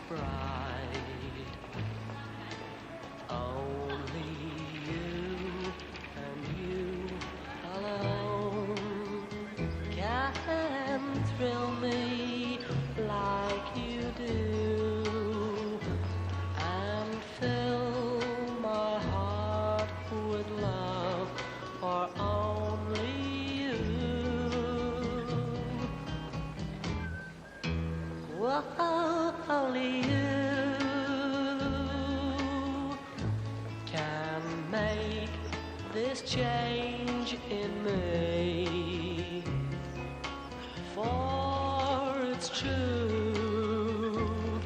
bright. Only you and you alone can thrill me like you do and fill my heart with love for only you. Whoa, only you can make this change in me, for it's true.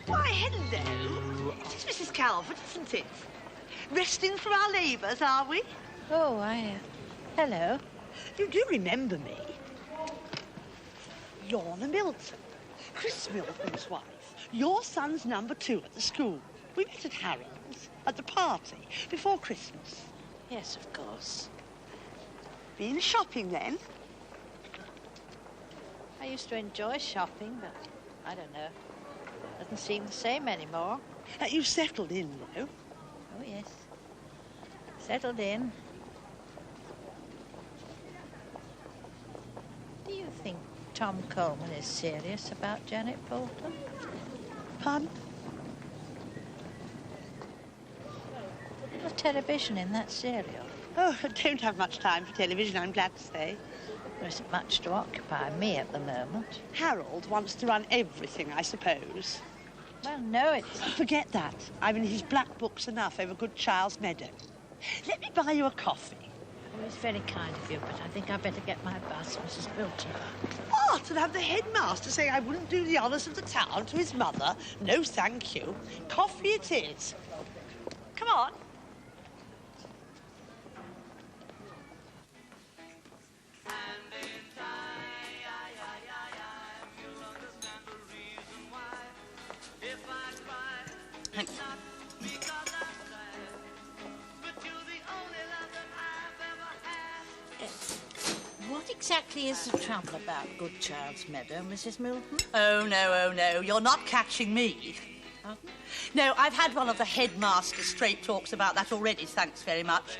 Why, hello. It is Mrs. Calvert, isn't it? Resting from our labours, are we? Oh, hello. You do remember me. Lorna Milton, Chris Milton's wife. Your son's number 2 at the school. We met at Harold's at the party before Christmas. Yes, of course. Been shopping then? I used to enjoy shopping, but I don't know. Doesn't seem the same anymore. You settled in, though. Oh, yes. Settled in. Do you think Tom Coleman is serious about Janet Bolton? Pardon? The television in that serial. Oh, I don't have much time for television, I'm glad to say. There isn't much to occupy me at the moment. Harold wants to run everything, I suppose. Well, no, it's... Forget that. I'm in his black books enough over Good Charles Meadow. Let me buy you a coffee. Oh, it's very kind of you, but I think I'd better get my bus, Mrs. Milton. What? And have the headmaster say I wouldn't do the honours of the town to his mother? No, thank you. Coffee it is. Come on. Thanks. What exactly is the trouble about Good Charles Meadow, Mrs. Milton? Oh, no. You're not catching me. Pardon? No, I've had one of the headmaster's straight talks about that already, thanks very much.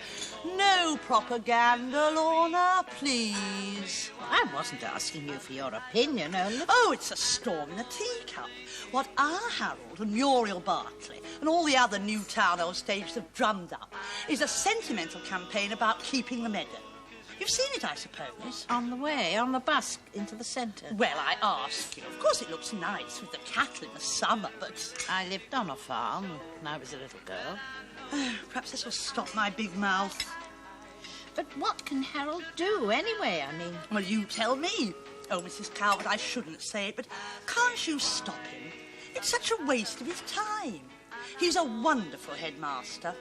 No propaganda, Lorna, please. I wasn't asking you for your opinion, only... Oh, it's a storm in a teacup. What our Harold and Muriel Bartley and all the other New Town old stages have drummed up is a sentimental campaign about keeping the meadow. You've seen it, I suppose? On the way, on the bus into the centre. Well, I ask you. Of course it looks nice with the cattle in the summer, but... I lived on a farm when I was a little girl. Perhaps this will stop my big mouth. But what can Harold do anyway, I mean? Well, you tell me. Oh, Mrs. Calvert, I shouldn't say it, but can't you stop him? It's such a waste of his time. He's a wonderful headmaster.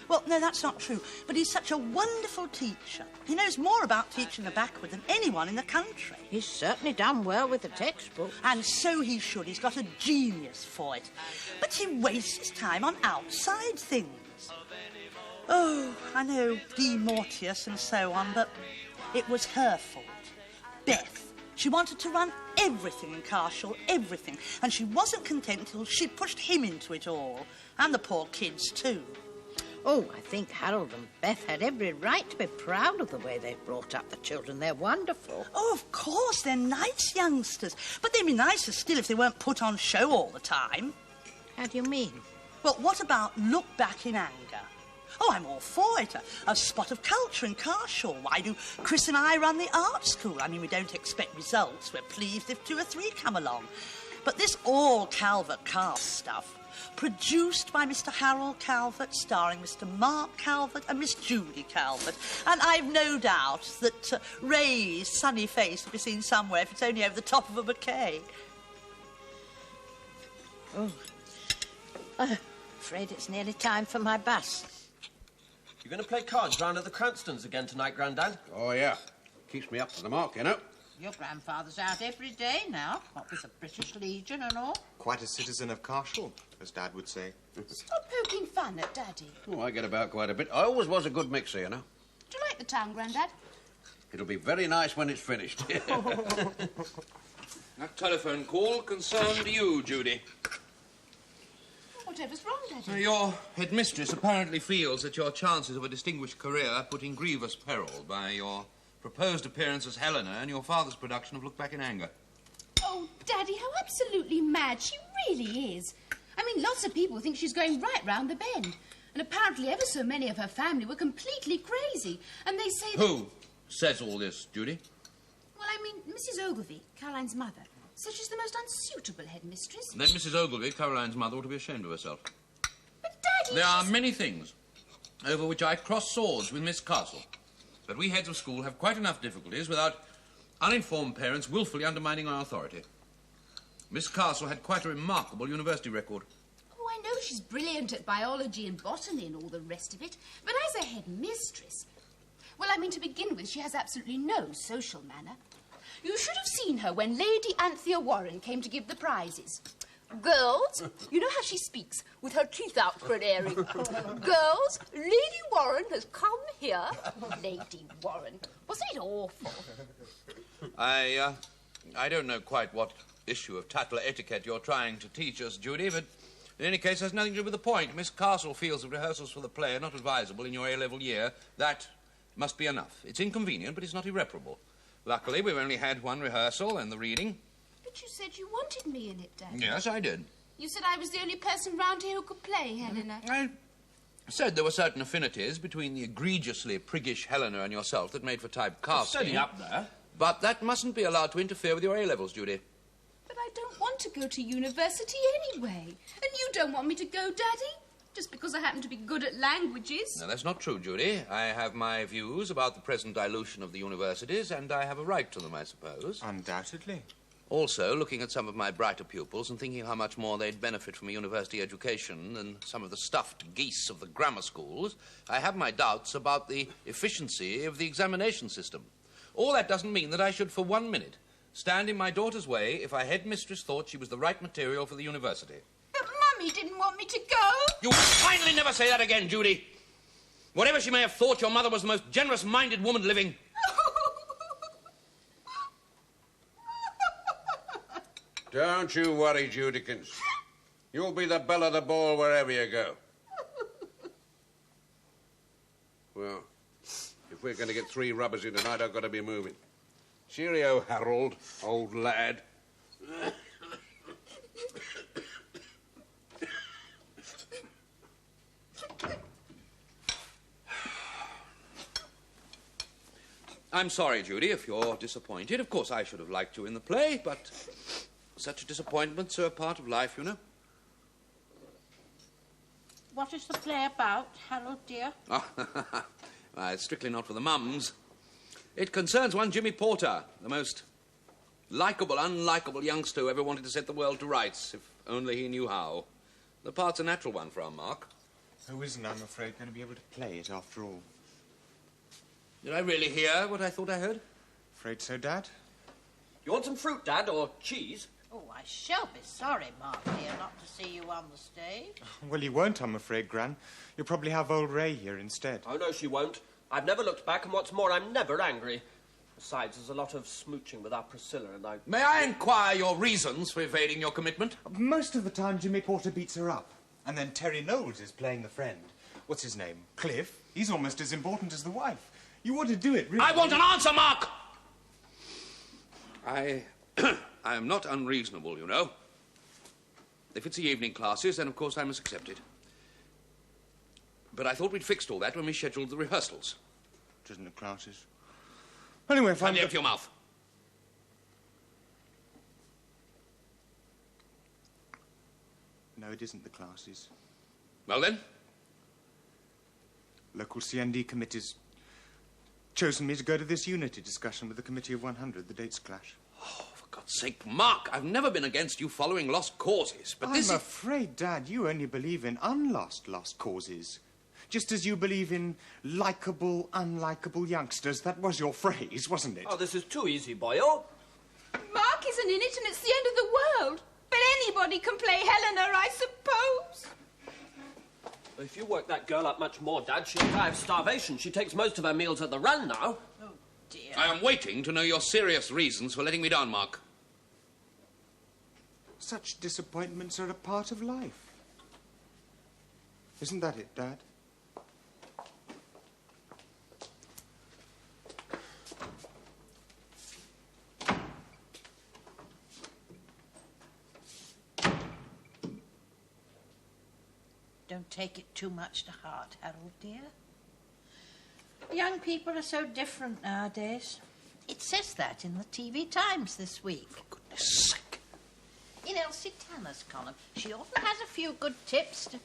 Well, no, that's not true, but he's such a wonderful teacher. He knows more about teaching the backward than anyone in the country. He's certainly done well with the textbook. And so he should. He's got a genius for it. But he wastes his time on outside things. Oh, I know, D. Mortius and so on, but it was her fault. Beth. She wanted to run everything in Carshall, everything. And she wasn't content until she pushed him into it all. And the poor kids, too. Oh, I think Harold and Beth had every right to be proud of the way they've brought up the children. They're wonderful. Oh, of course, they're nice youngsters. But they'd be nicer still if they weren't put on show all the time. How do you mean? Well, what about look back in anger? Oh, I'm all for it. A spot of culture in Carshall. Why do Chris and I run the art school? I mean, we don't expect results. We're pleased if 2 or 3 come along. But this all Calvert cast stuff, produced by Mr. Harold Calvert, starring Mr. Mark Calvert and Miss Judy Calvert. And I've no doubt that Ray's sunny face will be seen somewhere if it's only over the top of a bouquet. Oh, I'm afraid it's nearly time for my bus. You're going to play cards round at the Cranstons again tonight, Grandad? Oh, yeah. Keeps me up to the mark, you know. Your grandfather's out every day now, what with the British Legion and all. Quite a citizen of Carshall, as Dad would say. Stop poking fun at Daddy. Oh, I get about quite a bit. I always was a good mixer, you know. Do you like the town, Grandad? It'll be very nice when it's finished. That telephone call concerned you, Judy. Whatever's wrong, Daddy? Your headmistress apparently feels that your chances of a distinguished career are put in grievous peril by your proposed appearance as Helena and your father's production of Look Back in Anger. Oh, Daddy, how absolutely mad she really is. I mean, lots of people think she's going right round the bend. And apparently ever so many of her family were completely crazy. And they say that... Who says all this, Judy? Well, I mean, Mrs. Ogilvy, Caroline's mother, says she's the most unsuitable headmistress. Then Mrs. Ogilvy, Caroline's mother, ought to be ashamed of herself. But, Daddy... There are many things over which I cross swords with Miss Carshall. But we heads of school have quite enough difficulties without uninformed parents willfully undermining our authority. Miss Carshall had quite a remarkable university record. Oh, I know she's brilliant at biology and botany and all the rest of it, but as a headmistress... Well, I mean, to begin with, she has absolutely no social manner. You should have seen her when Lady Anthea Warren came to give the prizes. Girls, you know how she speaks, with her teeth out for an airing. Girls, Lady Warren has come here. Lady Warren, wasn't it awful? I don't know quite what issue of Tatler etiquette you're trying to teach us, Judy, but in any case, there's nothing to do with the point. Miss Carshall feels that rehearsals for the play are not advisable in your A-level year. That must be enough. It's inconvenient, but it's not irreparable. Luckily, we've only had one rehearsal and the reading. But you said you wanted me in it, Daddy. Yes, I did. You said I was the only person round here who could play, Helena. I said there were certain affinities between the egregiously priggish Helena and yourself that made for typecasting. Steady up there. But that mustn't be allowed to interfere with your A-levels, Judy. But I don't want to go to university anyway. And you don't want me to go, Daddy? Just because I happen to be good at languages. No, that's not true, Judy. I have my views about the present dilution of the universities, and I have a right to them, I suppose. Undoubtedly. Also, looking at some of my brighter pupils and thinking how much more they'd benefit from a university education than some of the stuffed geese of the grammar schools, I have my doubts about the efficiency of the examination system. All that doesn't mean that I should, for 1 minute, stand in my daughter's way if our headmistress thought she was the right material for the university. But Mummy didn't want me to go. You finally never say that again, Judy. Whatever she may have thought, your mother was the most generous-minded woman living. Don't you worry, Judykins. You'll be the belle of the ball wherever you go. Well, if we're going to get 3 rubbers in tonight, I've got to be moving. Cheerio, Harold, old lad. I'm sorry, Judy, if you're disappointed. Of course, I should have liked you in the play, but such disappointments are a part of life, you know. What is the play about, Harold, dear? Well, it's strictly not for the mums. It concerns one Jimmy Porter, the most likeable, unlikable youngster who ever wanted to set the world to rights, if only he knew how. The part's a natural one for our Mark. Who isn't, I'm afraid, going to be able to play it after all? Did I really hear what I thought I heard? Afraid so, Dad? You want some fruit, Dad, or cheese? Oh, I shall be sorry, Mark, dear, not to see you on the stage. Well, you won't, I'm afraid, Gran. You'll probably have old Ray here instead. Oh, no, she won't. I've never looked back, and what's more, I'm never angry. Besides, there's a lot of smooching with our Priscilla, and I... May I inquire your reasons for evading your commitment? Most of the time, Jimmy Porter beats her up. And then Terry Knowles is playing the friend. What's his name? Cliff. He's almost as important as the wife. You ought to do it, really. I want an answer, Mark! I am not unreasonable, you know. If it's the evening classes, then of course I must accept it. But I thought we'd fixed all that when we scheduled the rehearsals. It isn't the classes. Anyway, if I'm... Empty your mouth. No, it isn't the classes. Well, then? Local CND committees chosen me to go to this unity discussion with the Committee of 100. The dates clash. Oh, for God's sake, Mark, I've never been against you following lost causes, but I'm afraid, Dad, you only believe in lost causes. Just as you believe in likeable, unlikable youngsters. That was your phrase, wasn't it? Oh, this is too easy, boyo. Mark isn't in it and it's the end of the world. But anybody can play Helena, I suppose. If you work that girl up much more, Dad, she'll die of starvation. She takes most of her meals at the Run now. Oh, dear. I am waiting to know your serious reasons for letting me down, Mark. Such disappointments are a part of life. Isn't that it, Dad? Don't take it too much to heart, Harold, dear. Young people are so different nowadays. It says that in the TV Times this week. For goodness sake. In Elsie Tanner's column. She often has a few good tips to...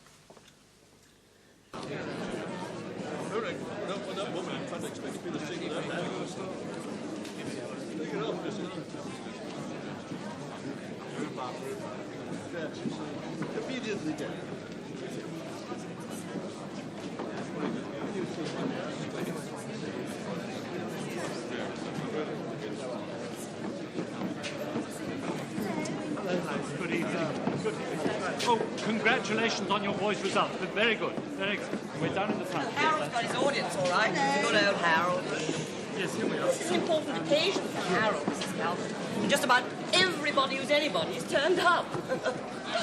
Immediately dead. Good evening. Good evening. Oh, congratulations on your boys' results. But very good. Very good. We're down in the front. Harold's got his audience, all right. Good old Harold. Yes, here we are. This is an important occasion for Harold, Mrs. Calvert. And just about everybody who's anybody has turned up.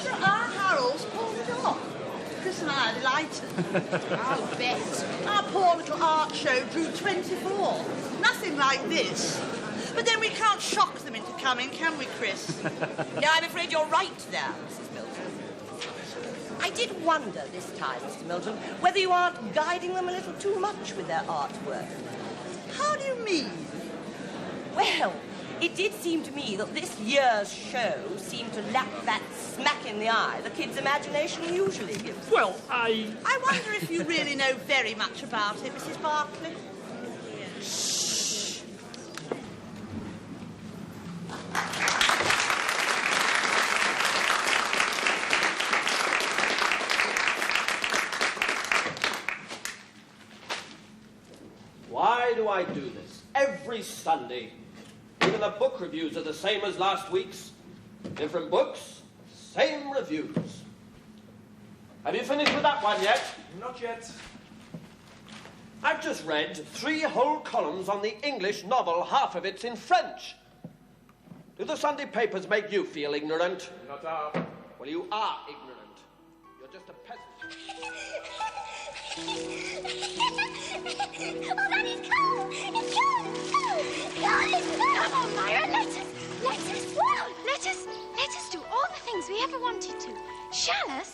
So our Harold's pulled it off. Chris and I are delighted. I'll bet. Our poor little art show drew 24. Nothing like this. But then we can't shock them into coming, can we, Chris? No, I'm afraid you're right there, Mrs. Milton. I did wonder this time, Mr. Milton, whether you aren't guiding them a little too much with their artwork. How do you mean? Well, it did seem to me that this year's show seemed to lack that smack in the eye the kids' imagination usually gives. Well, I wonder if you really know very much about it, Mrs. Barclay. Why do I do this? Every Sunday. Even the book reviews are the same as last week's. Different books, same reviews. Have you finished with that one yet? Not yet. I've just read 3 whole columns on the English novel. Half of it's in French. Do the Sunday papers make you feel ignorant? Not half. Well, you are ignorant. You're just a peasant. Oh, that is cool! It's cool! Come on, Myra, let us do all the things we ever wanted to. Shall us?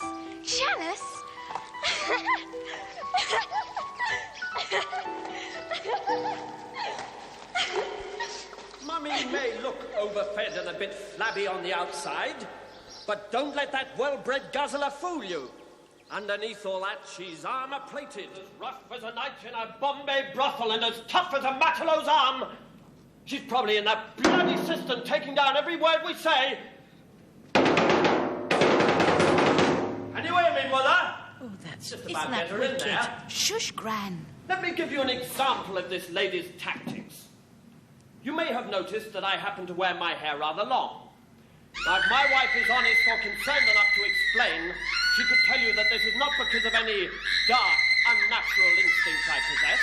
Mummy may look overfed and a bit flabby on the outside, but don't let that well-bred guzzler fool you. Underneath all that, she's armour-plated, as rough as a knight in a Bombay brothel and as tough as a Matalow's arm. She's probably in that bloody cistern taking down every word we say. Can you hear me, Mother? Oh, that's... Just isn't about that get her in wicked? there. Shush, Gran. Let me give you an example of this lady's tactics. You may have noticed that I happen to wear my hair rather long. Now, if my wife is honest or concerned enough to explain, she could tell you that this is not because of any dark, unnatural instincts I possess,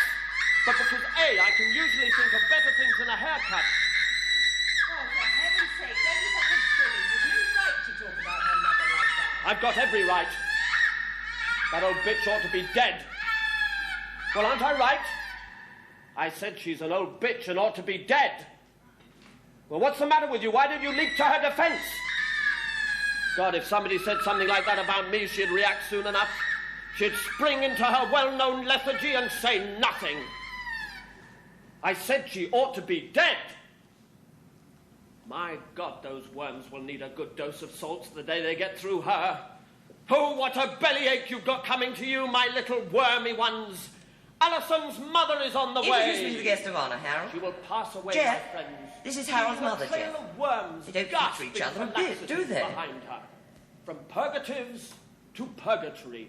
but because, A, I can usually think of better things than a haircut. Oh, for heaven's sake, don't be such a silly. You've no right to talk about her mother like that. I've got every right. That old bitch ought to be dead. Well, aren't I right? I said she's an old bitch and ought to be dead. Well, what's the matter with you? Why did you leap to her defense? God, if somebody said something like that about me, she'd react soon enough. She'd spring into her well-known lethargy and say nothing. I said she ought to be dead. My God, those worms will need a good dose of salts the day they get through her. Oh, what a bellyache you've got coming to you, my little wormy ones. Alison's mother is on the way. Introduce me to the guest of honour, Harold. She will pass away, Jeff, my friends. this is Harold's mother, Trail Jeff. of worms, They don't gasping keep to each other a for bit, laxatives do they? Behind her. From purgatives to purgatory.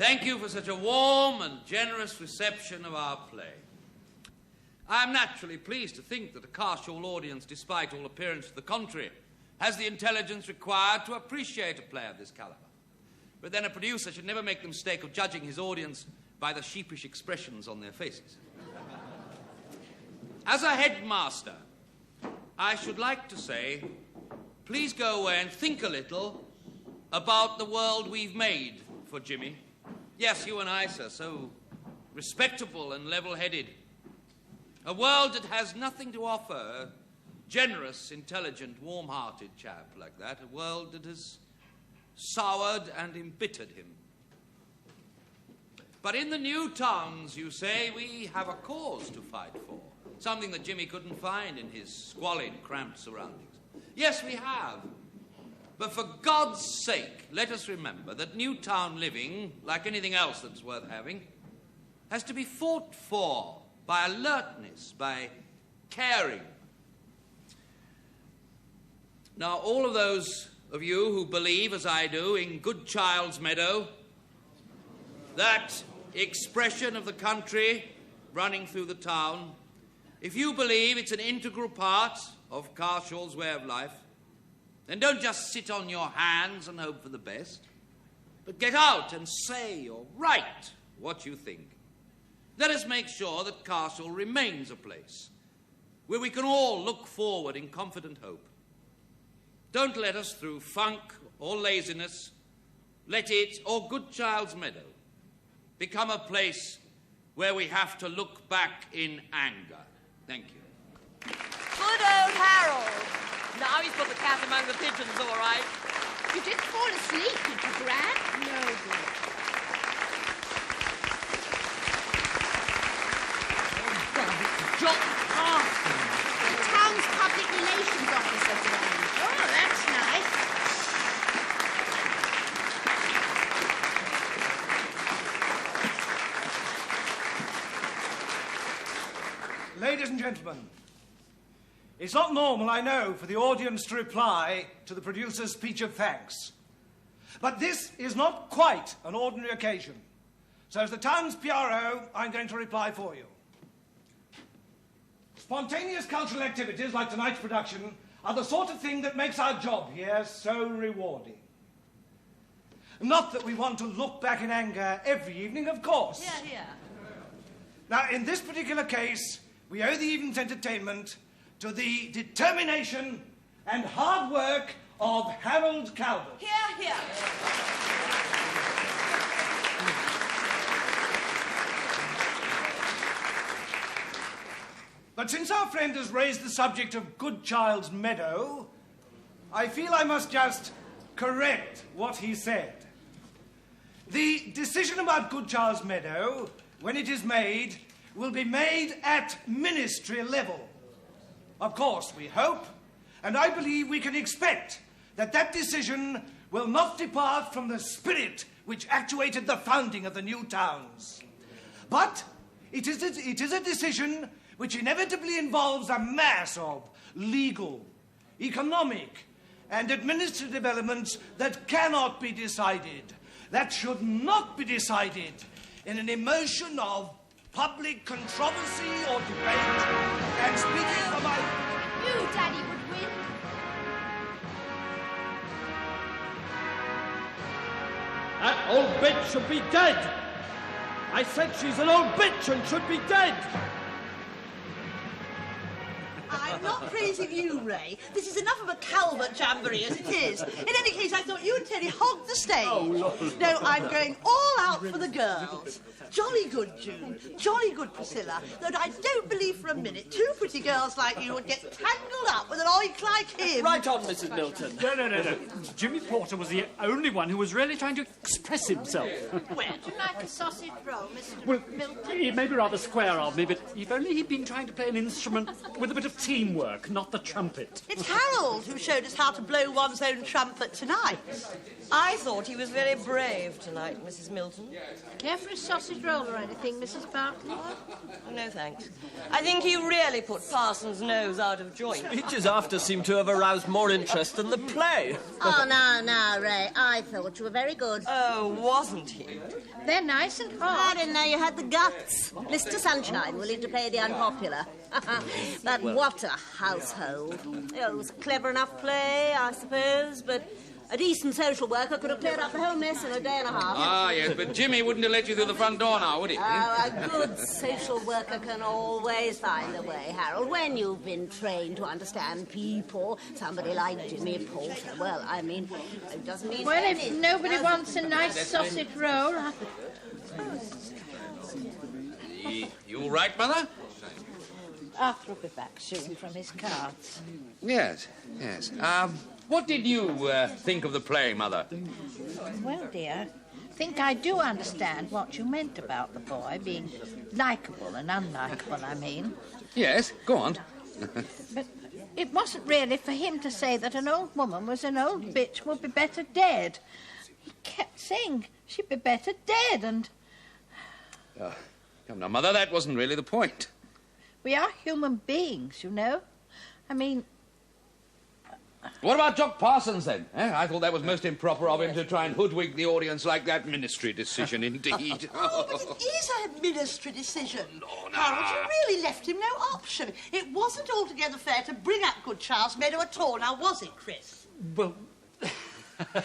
Thank you for such a warm and generous reception of our play. I am naturally pleased to think that a Carshall audience, despite all appearance to the contrary, has the intelligence required to appreciate a play of this calibre. But then a producer should never make the mistake of judging his audience by the sheepish expressions on their faces. As a headmaster, I should like to say, please go away and think a little about the world we've made for Jimmy. Yes, you and I, sir, so respectable and level-headed. A world that has nothing to offer a generous, intelligent, warm-hearted chap like that. A world that has soured and embittered him. But in the new towns, you say, we have a cause to fight for. Something that Jimmy couldn't find in his squalid, cramped surroundings. Yes, we have. But for God's sake, let us remember that new town living, like anything else that's worth having, has to be fought for by alertness, by caring. Now, all of those of you who believe, as I do, in Good Child's Meadow, that expression of the country running through the town, if you believe it's an integral part of Carshall's way of life, then don't just sit on your hands and hope for the best, but get out and say or write what you think. Let us make sure that Carshall remains a place where we can all look forward in confident hope. Don't let us, through funk or laziness, let it, or Good Child's Meadow, become a place where we have to look back in anger. Thank you. Good old Harold. Now he's put the cat among the pigeons, all right. You didn't fall asleep, did you, Gran? No, dear. John Carson. The town's public relations officer today. Oh, that's nice. Ladies and gentlemen, it's not normal, I know, for the audience to reply to the producer's speech of thanks. But this is not quite an ordinary occasion. So as the town's PRO, I'm going to reply for you. Spontaneous cultural activities like tonight's production are the sort of thing that makes our job here so rewarding. Not that we want to look back in anger every evening, of course. Yeah, yeah. Now, in this particular case, we owe the evening's entertainment to the determination and hard work of Harold Calvert. Here, here. But since our friend has raised the subject of Good Child's Meadow, I feel I must just correct what he said. The decision about Good Child's Meadow, when it is made, will be made at ministry level. Of course, we hope, and I believe we can expect, that that decision will not depart from the spirit which actuated the founding of the new towns. But it is a decision which inevitably involves a mass of legal, economic, and administrative elements that cannot be decided, that should not be decided in an emotion of public controversy or debate. And speaking for my... You, Daddy, would win. That old bitch should be dead. I said she's an old bitch and should be dead. I'm not praising you, Ray. This is enough of a Calvert jamboree as it is. In any case, I thought you and Terry hogged the stage. Oh, Lord. No, I'm going all out for the girls. Jolly good, June. Jolly good, Priscilla. Though I don't believe for a minute two pretty girls like you would get tangled up with an oik like him. Right on, Mrs. Milton. No. Jimmy Porter was the only one who was really trying to express himself. Would you like a sausage roll, Mr. Well, Milton? he may be rather square of me, but if only he'd been trying to play an instrument with a bit of teeth teamwork, not the trumpet. It's Harold who showed us how to blow one's own trumpet tonight. I thought he was very brave tonight, Mrs. Milton. Care for a sausage roll or anything, Mrs. Barton? No, thanks. I think he really put Parsons' nose out of joint. Speeches after seem to have aroused more interest than the play. Oh, now, Ray. I thought you were very good. Oh, wasn't he? They're nice and hard. I didn't know you had the guts. Mr. Sunshine willing to play the unpopular. But what a household. It was a clever enough play, I suppose, but a decent social worker could have cleared up the whole mess in a day and a half. Ah, yes, but Jimmy wouldn't have let you through the front door now, would he? Oh, a good social worker can always find a way, Harold, when you've been trained to understand people. Somebody like Jimmy Porter. Well, I mean, it doesn't mean... Well, if nobody wants a nice sausage roll... You all right, Mother? Arthur will be back soon from his cards. Yes. What did you think of the play, Mother? Well, dear, I think I do understand what you meant about the boy being likeable and unlikeable, I mean. Yes, go on. But it wasn't really for him to say that an old woman was an old bitch would be better dead. He kept saying she'd be better dead, and... Come now, Mother, that wasn't really the point. We are human beings, you know. I mean... What about Jock Parsons, then? I thought that was most improper of him to try and hoodwink the audience like that. Ministry decision, indeed. Oh, but it is a ministry decision. Harold, you really left him no option. It wasn't altogether fair to bring up good Charles Meadow at all, now was it, Chris? Well...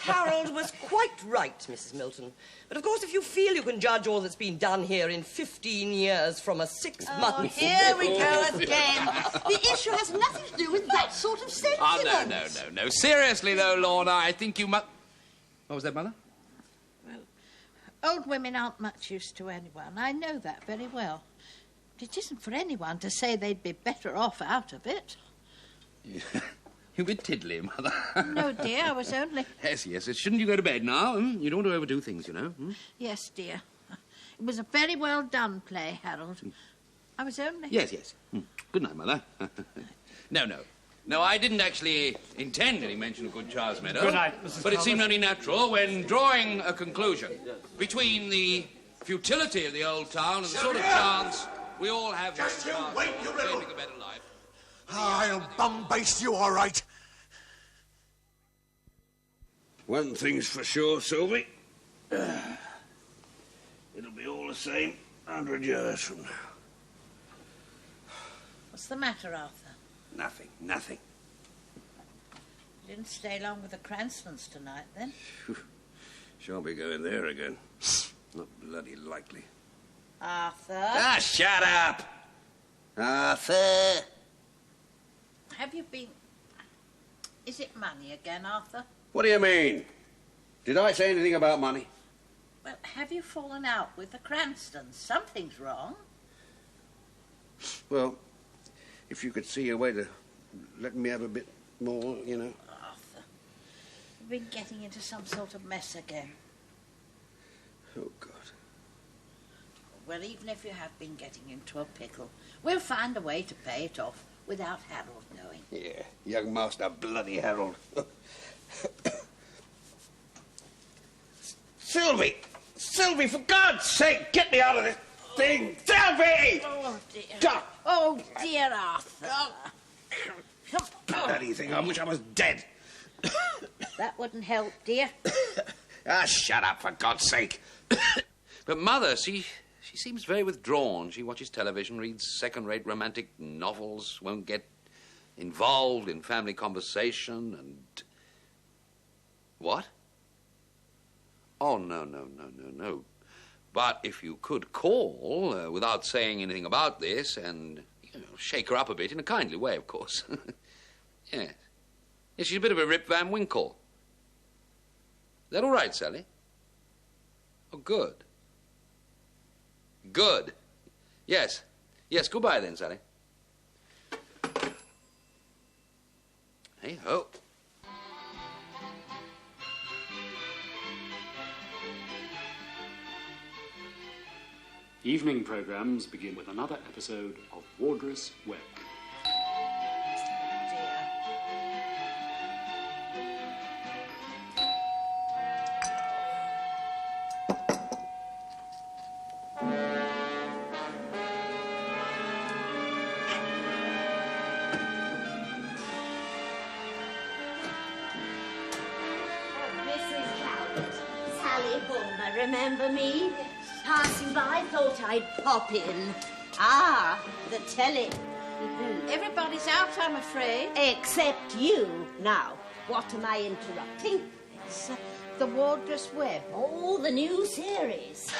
Harold was quite right, Mrs. Milton. But, of course, if you feel you can judge all that's been done here in 15 years from a 6-month... Oh, here we go again. The issue has nothing to do with that sort of sentiment. Oh, no. Seriously, though, Lorna, I think you must... What was that, Mother? Well, old women aren't much use to anyone. I know that very well. But it isn't for anyone to say they'd be better off out of it. Yeah. You're a bit tiddly, Mother. No, dear, I was only... Yes. Shouldn't you go to bed now? You don't want to overdo things, you know. Yes, dear. It was a very well done play, Harold. I was only... Yes. Good night, Mother. No, I didn't actually intend any mention of good Charles Meadow. Good night, Mrs. But it seemed only natural when drawing a conclusion between the futility of the old town and the sort of chance we all have... Just you wait, you little... ...a better life. I'll bum-baste you, all right. One thing's for sure, Sylvie. It'll be all the same 100 years from now. What's the matter, Arthur? Nothing. You didn't stay long with the Cranstons tonight, then? Shan't be going there again. Not bloody likely. Arthur? Shut up! Arthur! Have you been... Is it money again, Arthur? What do you mean? Did I say anything about money? Well, have you fallen out with the Cranstons? Something's wrong. Well, if you could see a way to let me have a bit more, you know. Arthur, you've been getting into some sort of mess again. Oh, God. Well, even if you have been getting into a pickle, we'll find a way to pay it off without Harold knowing. Yeah, young Master Bloody Harold. Sylvie, for God's sake, get me out of this thing! Sylvie! Oh, dear. God. Oh, dear, Arthur. Bloody thing, I wish I was dead. That wouldn't help, dear. Shut up, for God's sake. But Mother, she seems very withdrawn. She watches television, reads second-rate romantic novels, won't get involved in family conversation, and... What? Oh, no. But if you could call, without saying anything about this, and, shake her up a bit, in a kindly way, of course. Yes. Yeah, she's a bit of a Rip Van Winkle. Is that all right, Sally? Oh, good. Good. Yes, goodbye then, Sally. Hey-ho. Evening programmes begin with another episode of Wardress Web. Bulmer, remember me? Passing by, thought I'd pop in. Ah, the telly. Everybody's out, I'm afraid. Except you. Now, what am I interrupting? It's the Wardress Web. Oh, the new series.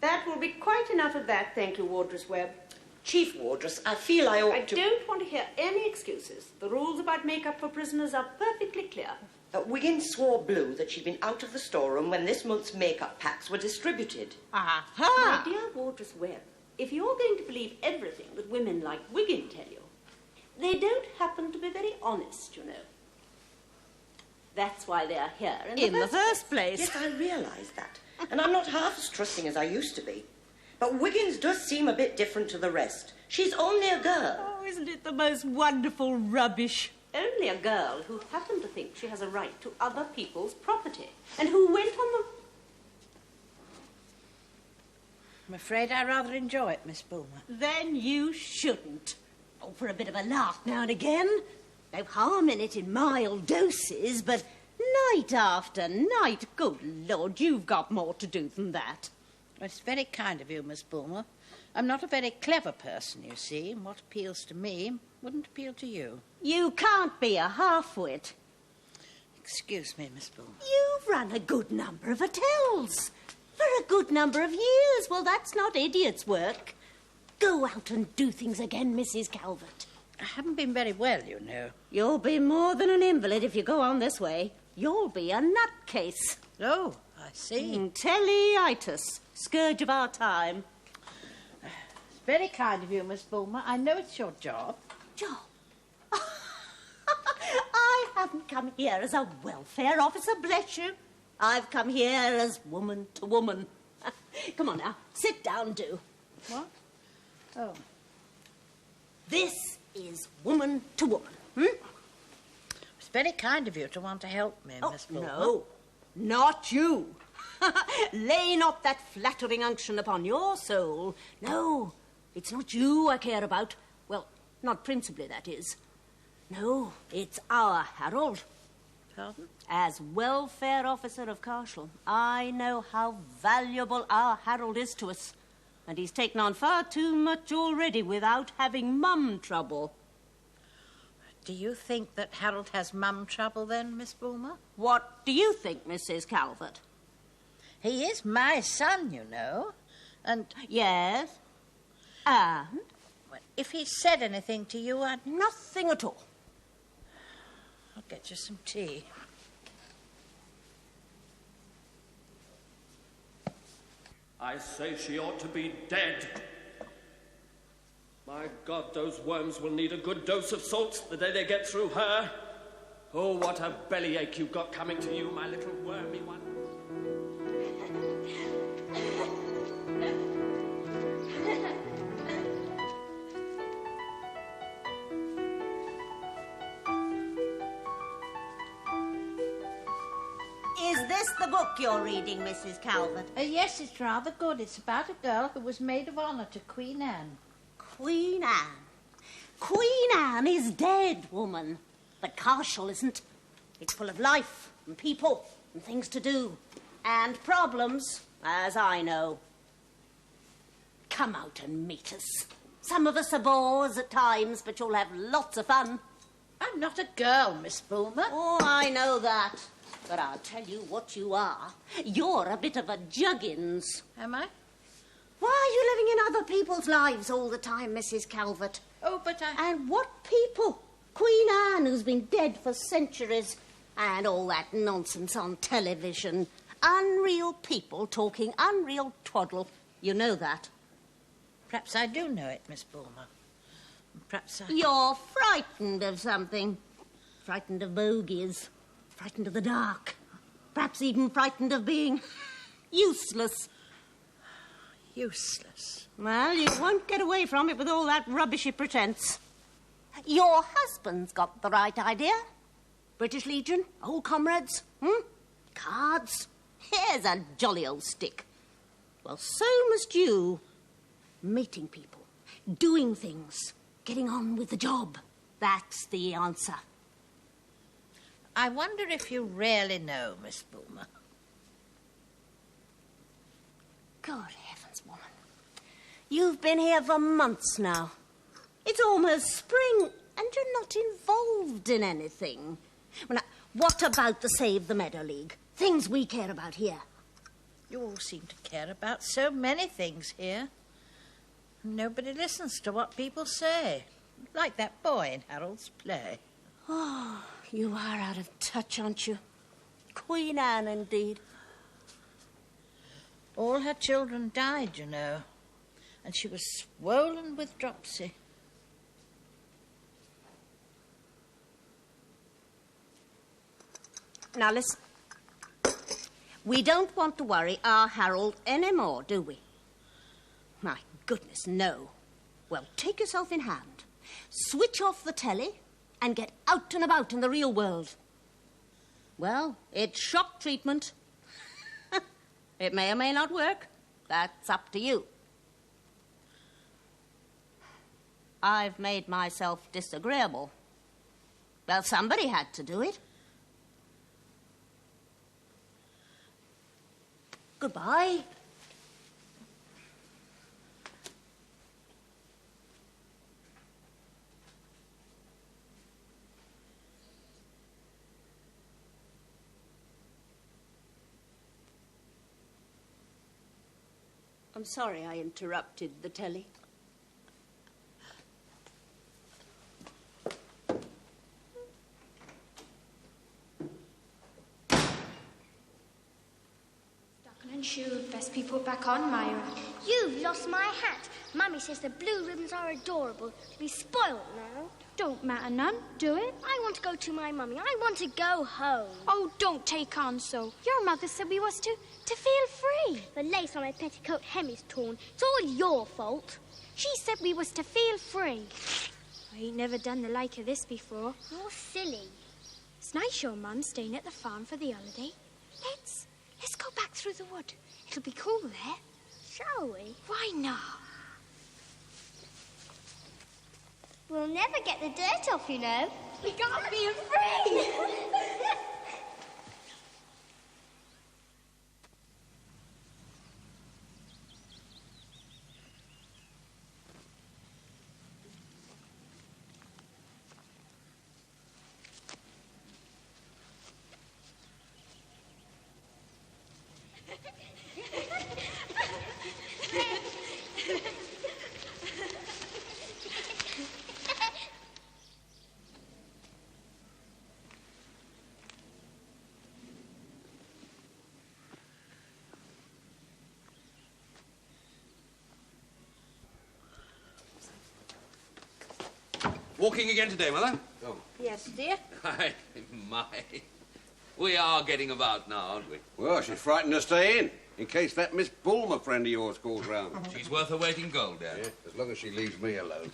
That will be quite enough of that, thank you, Wardress Webb. Chief Wardress, I feel I ought to... I don't want to hear any excuses. The rules about makeup for prisoners are perfectly clear. Wiggins swore blue that she'd been out of the storeroom when this month's makeup packs were distributed. My dear Wardress Webb, if you're going to believe everything that women like Wiggin tell you, they don't happen to be very honest, you know. That's why they're here in the first place. Yes, I realise that. And I'm not half as trusting as I used to be. But Wiggins does seem a bit different to the rest. She's only a girl. Oh, isn't it the most wonderful rubbish? Only a girl who happened to think she has a right to other people's property and who went on the... I'm afraid I rather enjoy it, Miss Bulmer. Then you shouldn't. Oh, for a bit of a laugh now and again. No harm in it in mild doses, but night after night, good Lord, you've got more to do than that. Well, it's very kind of you, Miss Bulmer. I'm not a very clever person, you see, and what appeals to me wouldn't appeal to you. You can't be a half-wit. Excuse me, Miss Bulmer. You've run a good number of hotels for a good number of years. Well, that's not idiot's work. Go out and do things again, Mrs. Calvert. I haven't been very well, you know. You'll be more than an invalid if you go on this way. You'll be a nutcase. Oh, I see. Telleitis, scourge of our time. It's very kind of you, Miss Bulmer. I know it's your job. Job? I haven't come here as a welfare officer, bless you. I've come here as woman to woman. Come on now, sit down, do. What? Oh. This is woman to woman, It's very kind of you to want to help me, Miss Bulmer. No, not you. Lay not that flattering unction upon your soul. No, it's not you I care about. Well, not principally, that is. No, it's our Harold. Pardon? As welfare officer of Carshall, I know how valuable our Harold is to us. And he's taken on far too much already without having mum trouble. Do you think that Harold has mum trouble then, Miss Bulmer? What do you think, Mrs. Calvert? He is my son, you know. And... Yes? And? Well, if he said anything to you, I'd... Nothing at all. I'll get you some tea. I say she ought to be dead. My God, those worms will need a good dose of salt the day they get through her. Oh, what a bellyache you've got coming to you, my little wormy one. Is this the book you're reading, Mrs. Calvert? Yes, it's rather good. It's about a girl who was maid of honour to Queen Anne. Queen Anne? Queen Anne is dead, woman. But Carshall isn't. It's full of life and people and things to do. And problems, as I know. Come out and meet us. Some of us are bores at times, but you'll have lots of fun. I'm not a girl, Miss Bulmer. Oh, I know that. But I'll tell you what you are. You're a bit of a juggins. Am I? Why are you living in other people's lives all the time, Mrs. Calvert? Oh, but I... And what people? Queen Anne, who's been dead for centuries. And all that nonsense on television. Unreal people talking unreal twaddle. You know that. Perhaps I do know it, Miss Bulmer. Perhaps I... You're frightened of something. Frightened of bogies. Frightened of the dark. Perhaps even frightened of being useless. Useless? Well, you won't get away from it with all that rubbishy pretence. Your husband's got the right idea. British Legion, old comrades, cards. Here's a jolly old stick. Well, so must you. Meeting people, doing things, getting on with the job. That's the answer. I wonder if you really know, Miss Bulmer. God heavens, woman. You've been here for months now. It's almost spring, and you're not involved in anything. Well, now, what about the Save the Meadow League? Things we care about here. You all seem to care about so many things here. Nobody listens to what people say. Like that boy in Harold's play. Oh, you are out of touch, aren't you? Queen Anne, indeed. All her children died, you know. And she was swollen with dropsy. Now, listen. We don't want to worry our Harold any more, do we? My goodness, no. Well, take yourself in hand. Switch off the telly and get out and about in the real world. Well, it's shock treatment. It may or may not work. That's up to you. I've made myself disagreeable. Well, somebody had to do it. Goodbye. I'm sorry I interrupted the telly. And should best be put back on, Myra. You've lost my hat. Mummy says the blue ribbons are adorable. To be spoiled now. Don't matter none, do it? I want to go to my mummy. I want to go home. Oh, don't take on so. Your mother said we was to feel free. The lace on my petticoat hem is torn. It's all your fault. She said we was to feel free. I ain't never done the like of this before. You're silly. It's nice your mum staying at the farm for the holiday. Let's go back through the wood. It'll be cool there. Shall we? Why not? We'll never get the dirt off, you know. We got being free! Walking again today, Mother? Oh. Yes, dear. My. We are getting about now, aren't we? Well, she's frightened to stay in case that Miss Bulmer friend of yours calls round. She's worth her weight in gold, Dad. Yeah, as long as she leaves me alone.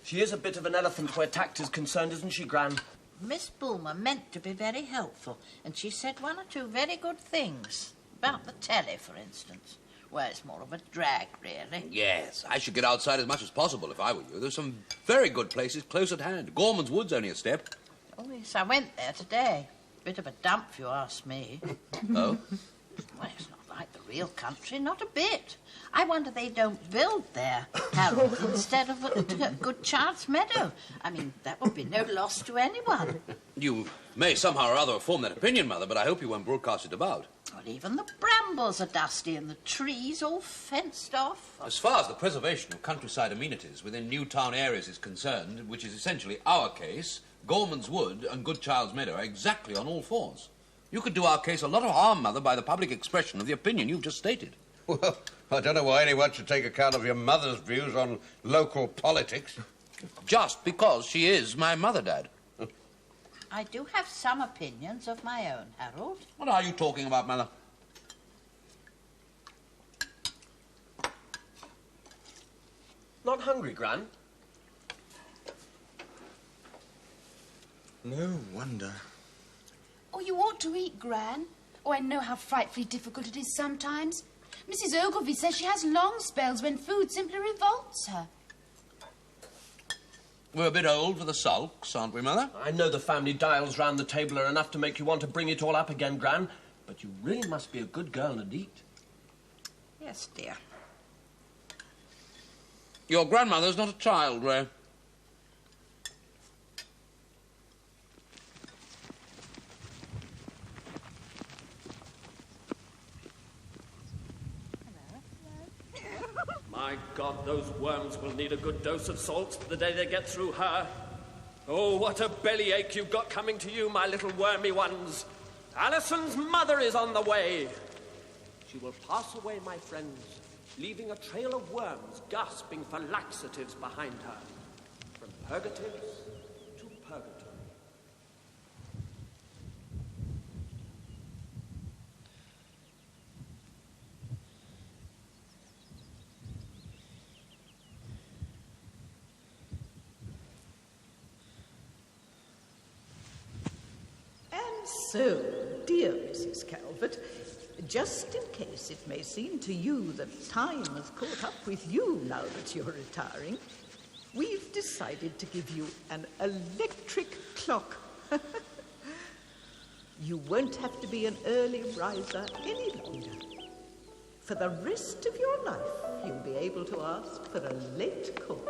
She is a bit of an elephant where tact is concerned, isn't she, Gran? Miss Bulmer meant to be very helpful, and she said one or two very good things. About the telly, for instance. Well, it's more of a drag, really. Yes, I should get outside as much as possible if I were you. There's some very good places close at hand. Gorman's Wood's only a step. Oh, yes, I went there today. Bit of a dump, if you ask me. Oh? Well, it's not like the real country, not a bit. I wonder they don't build there, Harold, instead of at Good Chance Meadow. I mean, that would be no loss to anyone. You may somehow or other form that opinion, Mother, but I hope you won't broadcast it about. Well, even the brambles are dusty and the trees all fenced off. As far as the preservation of countryside amenities within New Town areas is concerned, which is essentially our case, Gorman's Wood and Good Child's Meadow are exactly on all fours. You could do our case a lot of harm, Mother, by the public expression of the opinion you've just stated. Well, I don't know why anyone should take account of your mother's views on local politics. Just because she is my mother, Dad. I do have some opinions of my own, Harold. What are you talking about, Mother? Not hungry, Gran? No wonder. Oh, you ought to eat, Gran. Oh, I know how frightfully difficult it is sometimes. Mrs. Ogilvy says she has long spells when food simply revolts her. We're a bit old for the sulks, aren't we, Mother? I know the family dials round the table are enough to make you want to bring it all up again, Gran, but you really must be a good girl and eat. Yes, dear. Your grandmother's not a child, Ray. My God, those worms will need a good dose of salt the day they get through her. Oh, what a bellyache you've got coming to you, my little wormy ones. Alison's mother is on the way. She will pass away, my friends, leaving a trail of worms gasping for laxatives behind her. From purgatives to purgatory. So, dear Mrs. Calvert, just in case it may seem to you that time has caught up with you now that you're retiring, we've decided to give you an electric clock. You won't have to be an early riser any longer. For the rest of your life, you'll be able to ask for a late call.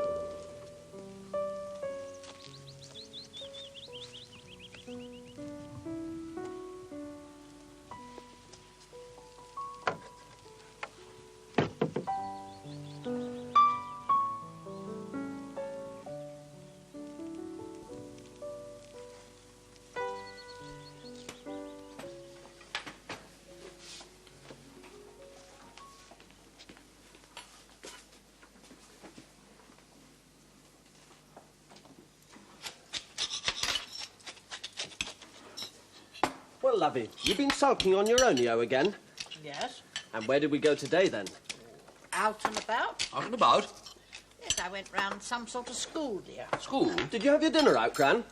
Well, lovey, you've been sulking on your own again. Yes. And where did we go today, then? Out and about. Out and about? Yes, I went round some sort of school, dear. School? Did you have your dinner out, Gran?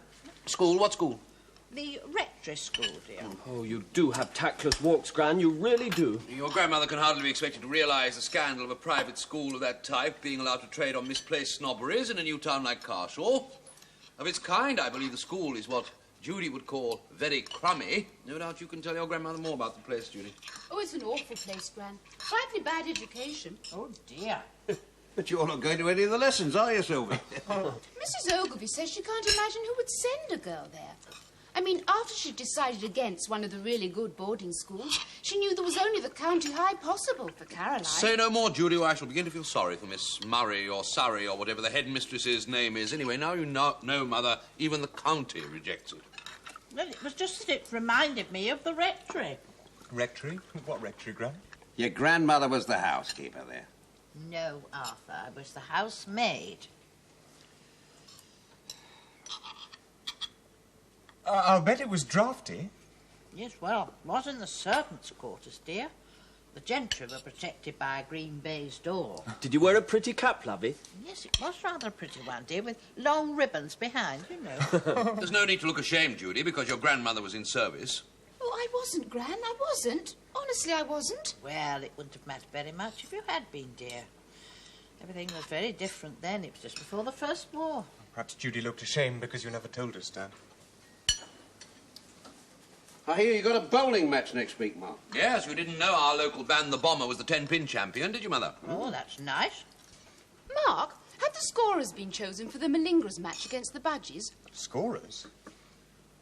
School? What school? The rectory school, dear. Oh, you do have tactless walks, Gran, you really do. Your grandmother can hardly be expected to realise the scandal of a private school of that type being allowed to trade on misplaced snobberies in a new town like Carshall. Of its kind, I believe the school is what Judy would call very crummy. No doubt you can tell your grandmother more about the place, Judy. Oh, it's an awful place, Gran. Frightfully bad education. Oh, dear. But you're not going to any of the lessons, are you, Sylvia? Mrs. Ogilvy says she can't imagine who would send a girl there. I mean, after she decided against one of the really good boarding schools, she knew there was only the county high possible for Caroline. Say no more, Judy, or I shall begin to feel sorry for Miss Murray or Surrey or whatever the headmistress's name is. Anyway, now you know, Mother, even the county rejects it. Well, it was just that it reminded me of the rectory. Rectory? What rectory, Gran? Your grandmother was the housekeeper there. No, Arthur, I was the housemaid. I'll bet it was drafty. Yes, well, it was in the servants' quarters, dear. The gentry were protected by a green baize door. Did you wear a pretty cap, lovey? Yes, it was rather a pretty one, dear, with long ribbons behind, you know. There's no need to look ashamed, Judy, because your grandmother was in service. Oh, I wasn't, Gran, I wasn't. Honestly, I wasn't. Well, it wouldn't have mattered very much if you had been, dear. Everything was very different then. It was just before the First War. Perhaps Judy looked ashamed because you never told us, Dad. I hear you got a bowling match next week, Mark. Yes, you didn't know our local band, the Bomber, was the 10-pin champion, did you, Mother? Oh, that's nice. Mark, have the scorers been chosen for the Malingrers match against the Budgies? Scorers?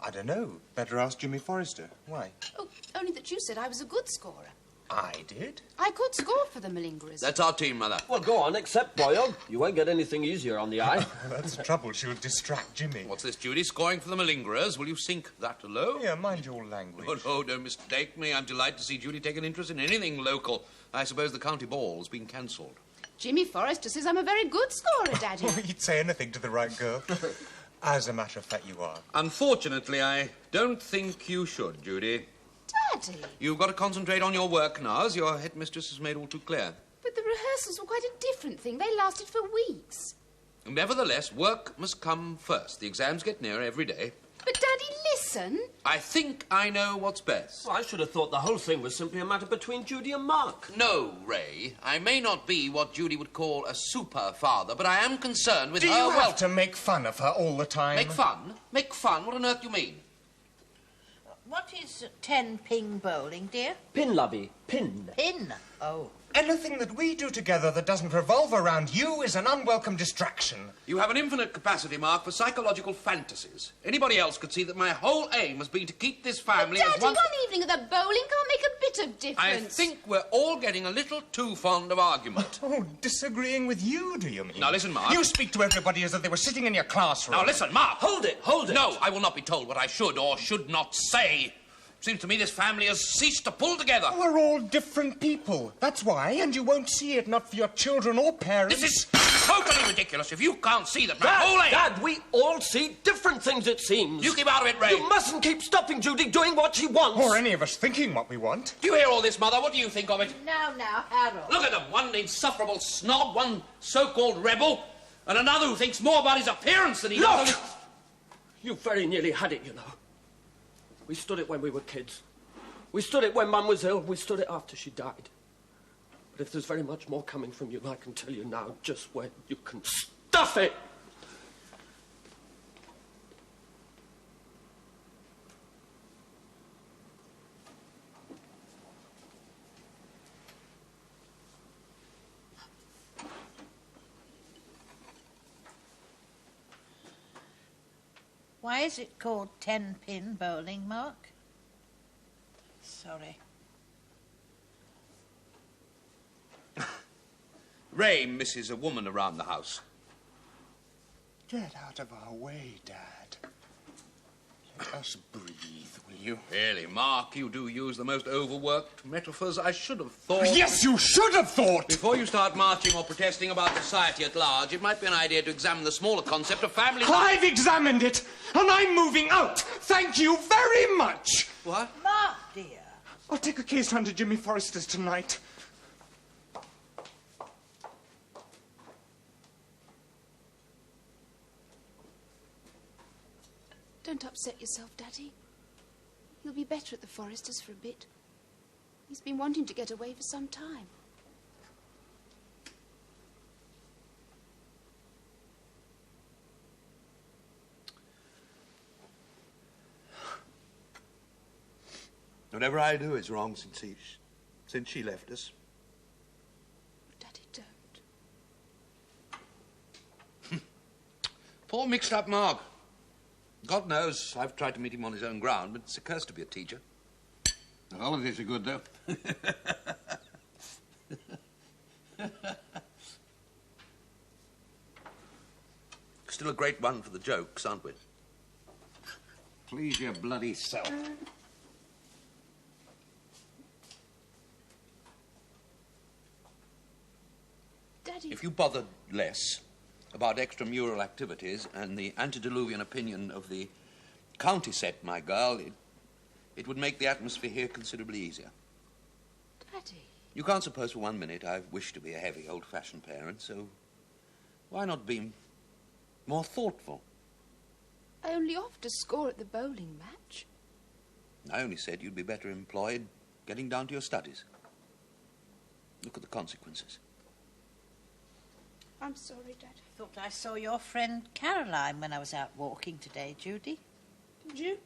I don't know. Better ask Jimmy Forrester. Why? Oh, only that you said I was a good scorer. I did? I could score for the Malingrers. That's our team, Mother. Well, go on, accept, boyo. You won't get anything easier on the eye. That's the trouble. She'll distract Jimmy. What's this, Judy? Scoring for the Malingrers? Will you sink that low? Yeah, mind your language. Oh, no, don't mistake me. I'm delighted to see Judy take an interest in anything local. I suppose the county ball's been cancelled. Jimmy Forrester says I'm a very good scorer, Daddy. He'd say anything to the right girl. As a matter of fact, you are. Unfortunately, I don't think you should, Judy. Daddy! You've got to concentrate on your work now, as your headmistress has made all too clear. But the rehearsals were quite a different thing. They lasted for weeks. Nevertheless, work must come first. The exams get nearer every day. But, Daddy, listen. I think I know what's best. Well, I should have thought the whole thing was simply a matter between Judy and Mark. No, Ray. I may not be what Judy would call a super father, but I am concerned with Do her you well. have to make fun of her all the time? Make fun? Make fun? What on earth do you mean? What is 10-pin bowling, dear? Pin, lovey. Pin. Pin? Oh. Anything that we do together that doesn't revolve around you is an unwelcome distraction. You have an infinite capacity, Mark, for psychological fantasies. Anybody else could see that my whole aim has been to keep this family Daddy, as one... one evening at the bowling can't make a bit of difference. I think we're all getting a little too fond of argument. Oh, disagreeing with you, do you mean? Now, listen, Mark. You speak to everybody as though they were sitting in your classroom. Now, listen, Mark. Hold it, hold it. No, I will not be told what I should or should not say. Seems to me this family has ceased to pull together. We're all different people. That's why, and you won't see it, not for your children or parents. This is totally ridiculous if you can't see that my whole aim... Dad, we all see different things, it seems. You keep out of it, Ray. You mustn't keep stopping Judy doing what she wants. Or any of us thinking what we want. Do you hear all this, Mother? What do you think of it? Now, Harold. Look at them. One insufferable snob, one so-called rebel, and another who thinks more about his appearance than he does... Look! You very nearly had it, you know. We stood it when we were kids. We stood it when Mum was ill. We stood it after she died. But if there's very much more coming from you, I can tell you now just where you can stuff it. Why is it called 10-pin bowling, Mark? Sorry. Ray misses a woman around the house. Get out of our way, Dad. Let us breathe, will you? Really, Mark, you do use the most overworked metaphors. I should have thought... Yes, you should have thought! Before you start marching or protesting about society at large, it might be an idea to examine the smaller concept of family... I've examined it, and I'm moving out. Thank you very much. What? Mark, dear. I'll take a case round to Jimmy Forrester's tonight. Don't upset yourself, Daddy. He'll be better at the Forresters for a bit. He's been wanting to get away for some time. Whatever I do is wrong since she left us. Daddy, don't. Poor mixed-up Mark. God knows I've tried to meet him on his own ground, but it's a curse to be a teacher. The holidays are good, though. Still a great one for the jokes, aren't we? Please your bloody self. Daddy... If you bothered less about extramural activities and the antediluvian opinion of the county set, my girl, it would make the atmosphere here considerably easier. Daddy... You can't suppose for 1 minute I wish to be a heavy, old-fashioned parent, so why not be more thoughtful? I only offered to score at the bowling match. I only said you'd be better employed getting down to your studies. Look at the consequences. I'm sorry, Dad. Thought I saw your friend Caroline when I was out walking today, Judy. Did you?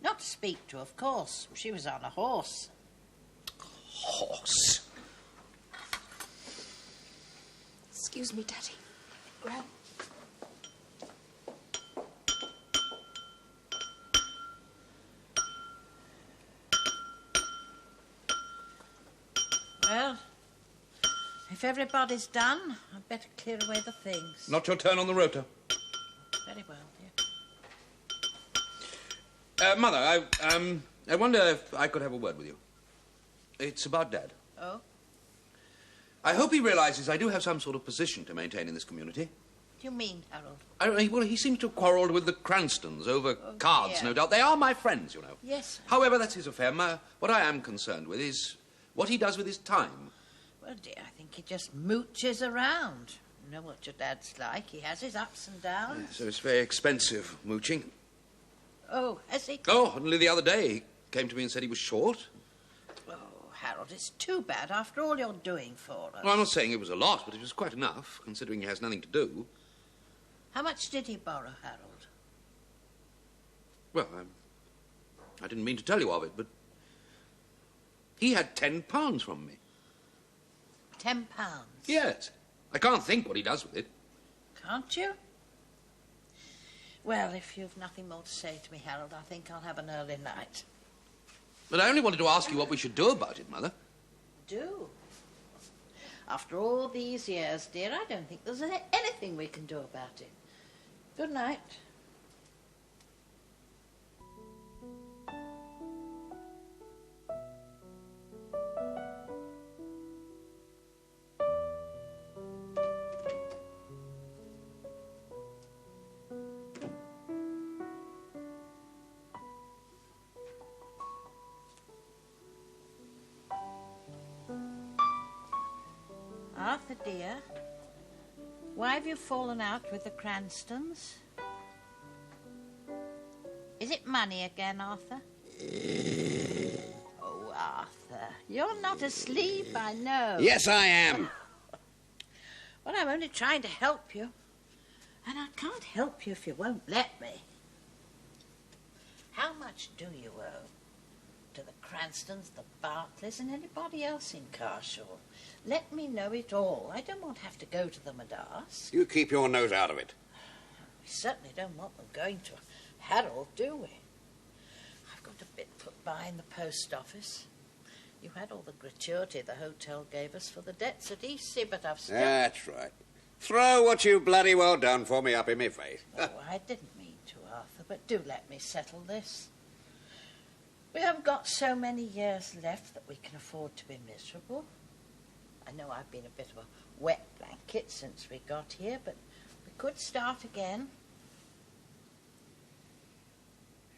Not to speak to, of course. She was on a horse. Horse? Excuse me, Daddy. Well... Well, if everybody's done, I'd better clear away the things. Not your turn on the rotor. Very well, dear. Mother, I wonder if I could have a word with you. It's about Dad. Oh? I hope he realizes I do have some sort of position to maintain in this community. What do you mean, Harold? Well, he seems to have quarrelled with the Cranstons over cards, dear. no doubt. They are my friends, you know. Yes. However, that's his affair. What I am concerned with is what he does with his time. Well, dear, I think he just mooches around. You know what your dad's like. He has his ups and downs. So it's very expensive, mooching. Oh, has he? Oh, only the other day he came to me and said he was short. Oh, Harold, it's too bad after all you're doing for us. Well, I'm not saying it was a lot, but it was quite enough, considering he has nothing to do. How much did he borrow, Harold? Well, I didn't mean to tell you of it, but he had £10 from me. £10? Yes. I can't think what he does with it. Can't you? Well, if you've nothing more to say to me, Harold, I think I'll have an early night. But I only wanted to ask you what we should do about it, Mother. Do? After all these years, dear, I don't think there's anything we can do about it. Good night. Arthur, dear, why have you fallen out with the Cranstons? Is it money again, Arthur? Oh, Arthur, you're not asleep, I know. Yes, I am. Well, I'm only trying to help you. And I can't help you if you won't let me. How much do you owe to the Cranstons, the Bartleys, and anybody else in Carshall? Let me know it all. I don't want to have to go to them and ask. You keep your nose out of it. We certainly don't want them going to Harold, do we? I've got a bit put by in the post office. You had all the gratuity the hotel gave us for the debts at Eastsea, but I've still... That's right. Throw what you've bloody well done for me up in my face. Oh, I didn't mean to, Arthur, but do let me settle this. We haven't got so many years left that we can afford to be miserable. I know I've been a bit of a wet blanket since we got here, but we could start again.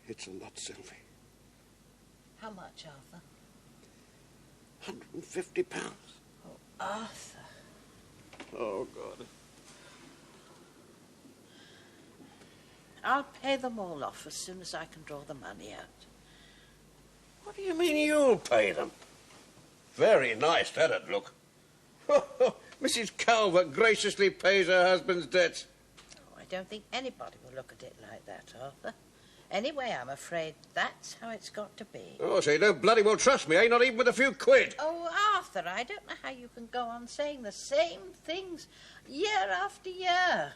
It's a lot, Sylvie. How much, Arthur? £150. Oh, Arthur. Oh, God. I'll pay them all off as soon as I can draw the money out. What do you mean you'll pay them? Very nice, that'd look. Mrs. Calvert graciously pays her husband's debts. Oh, I don't think anybody will look at it like that, Arthur. Anyway, I'm afraid that's how it's got to be. Oh, so you don't bloody well trust me, eh? Not even with a few quid. Oh, Arthur, I don't know how you can go on saying the same things year after year.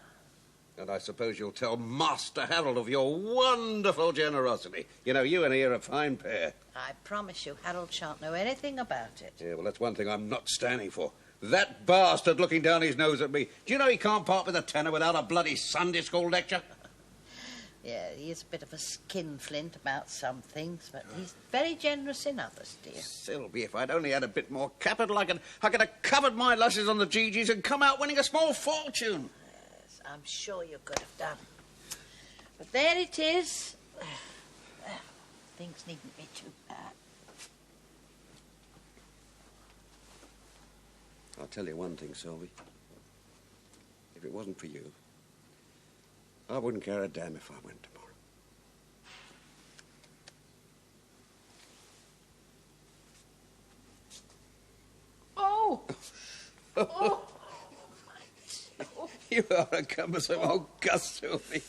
And I suppose you'll tell Master Harold of your wonderful generosity. You know, you and he are a fine pair. I promise you, Harold shan't know anything about it. Yeah, well, that's one thing I'm not standing for. That bastard looking down his nose at me. Do you know he can't part with a tenner without a bloody Sunday school lecture? Yeah, he is a bit of a skinflint about some things, but he's very generous in others, dear. Sylvie, if I'd only had a bit more capital, I could have covered my losses on the GGs and come out winning a small fortune. Yes, I'm sure you could have done. But there it is. Things needn't be too bad. I'll tell you one thing, Sylvie. If it wasn't for you, I wouldn't care a damn if I went tomorrow. Oh! Oh! You are a cumbersome old cuss, Sylvie.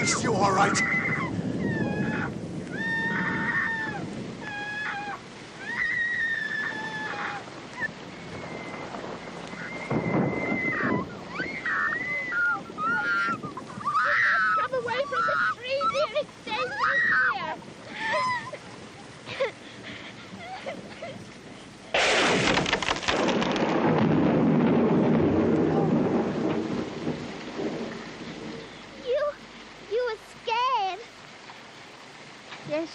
bumbaste you, all right. Come away from the tree, dear. It's dangerous here. You were scared. Yes,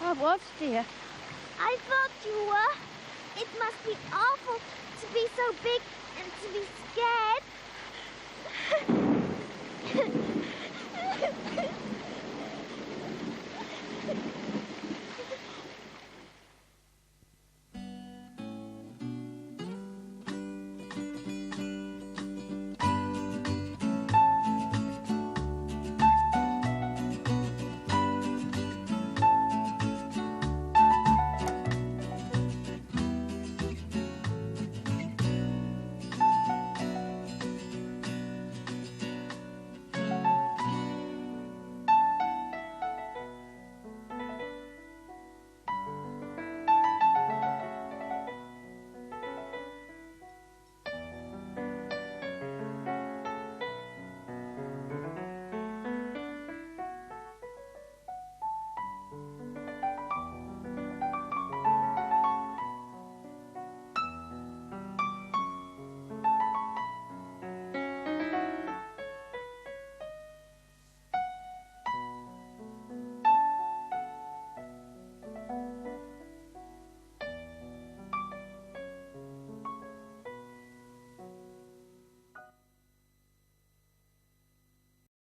I was, dear. I thought you were. It must be awful to be so big and to be scared.